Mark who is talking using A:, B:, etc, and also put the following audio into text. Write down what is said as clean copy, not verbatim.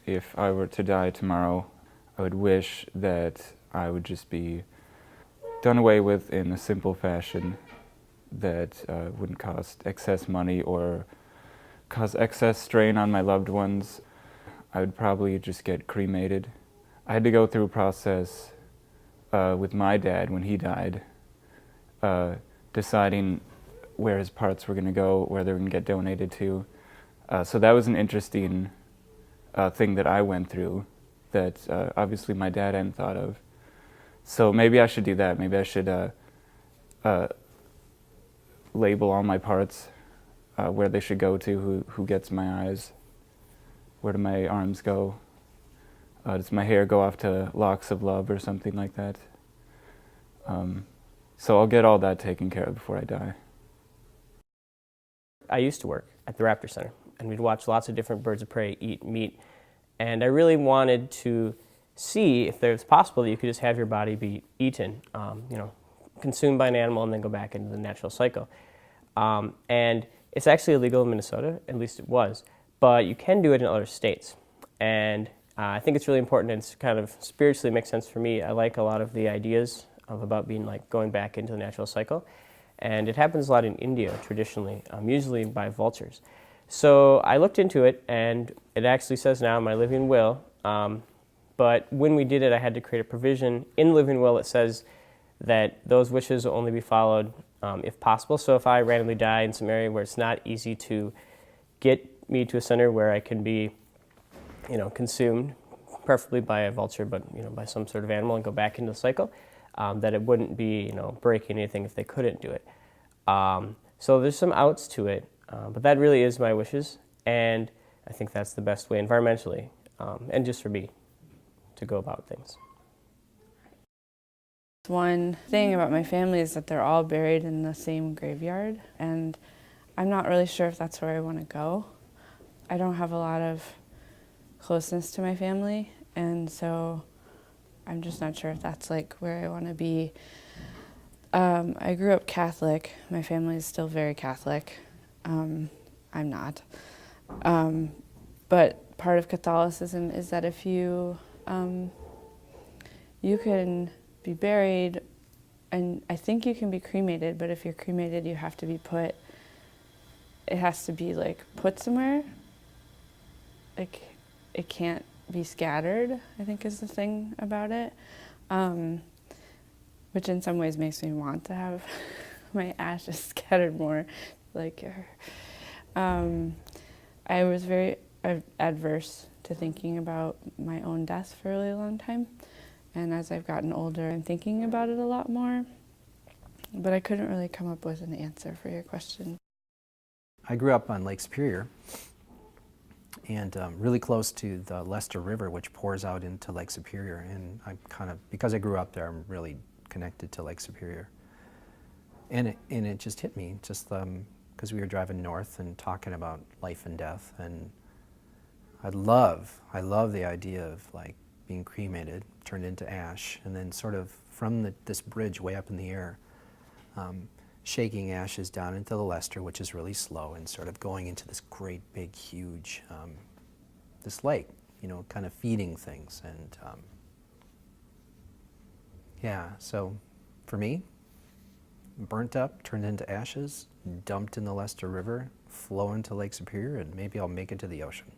A: if I were to die tomorrow, I would wish that I would just be done away with in a simple fashion that wouldn't cost excess money or cause excess strain on my loved ones. I would probably just get cremated. I had to go through a process with my dad when he died, deciding where his parts were going to go, where they were going to get donated to. So that was an interesting thing that I went through that obviously my dad hadn't thought of. So maybe I should do that. Maybe I should label all my parts, where they should go to, who gets my eyes, where do my arms go, does my hair go off to Locks of Love or something like that. So I'll get all that taken care of before I die.
B: I used to work at the Raptor Center, and we'd watch lots of different birds of prey eat meat, and I really wanted to see if it's possible that you could just have your body be eaten, consumed by an animal and then go back into the natural cycle. And it's actually illegal in Minnesota, at least it was, but you can do it in other states. And I think it's really important, and it's kind of spiritually makes sense for me. I like a lot of the ideas about being like going back into the natural cycle. And it happens a lot in India traditionally, usually by vultures. So I looked into it, and it actually says now in my living will, but when we did it, I had to create a provision in the living will that says that those wishes will only be followed if possible. So if I randomly die in some area where it's not easy to get me to a center where I can be, consumed, preferably by a vulture, but by some sort of animal, and go back into the cycle, that it wouldn't be, breaking anything if they couldn't do it. So there's some outs to it, but that really is my wishes, and I think that's the best way environmentally, and just for me, to go about things.
C: One thing about my family is that they're all buried in the same graveyard, and I'm not really sure if that's where I want to go. I don't have a lot of closeness to my family, and so I'm just not sure if that's like where I want to be. I grew up Catholic. My family is still very Catholic. I'm not. But part of Catholicism is that if you can be buried, and I think you can be cremated, but if you're cremated, you have to be put, it has to be like put somewhere. Like, it can't be scattered, I think is the thing about it. Which in some ways makes me want to have my ashes scattered more. I was very adverse to thinking about my own death for a really long time. And as I've gotten older, I'm thinking about it a lot more. But I couldn't really come up with an answer for your question.
D: I grew up on Lake Superior, and really close to the Lester River, which pours out into Lake Superior. And I'm because I grew up there, I'm really connected to Lake Superior. And it just hit me, just because we were driving north and talking about life and death. And I love the idea of like being cremated, turned into ash, and then sort of from this bridge way up in the air, shaking ashes down into the Lester, which is really slow, and sort of going into this great big huge, this lake, kind of feeding things. And yeah, so for me, burnt up, turned into ashes, dumped in the Lester River, flow into Lake Superior, and maybe I'll make it to the ocean.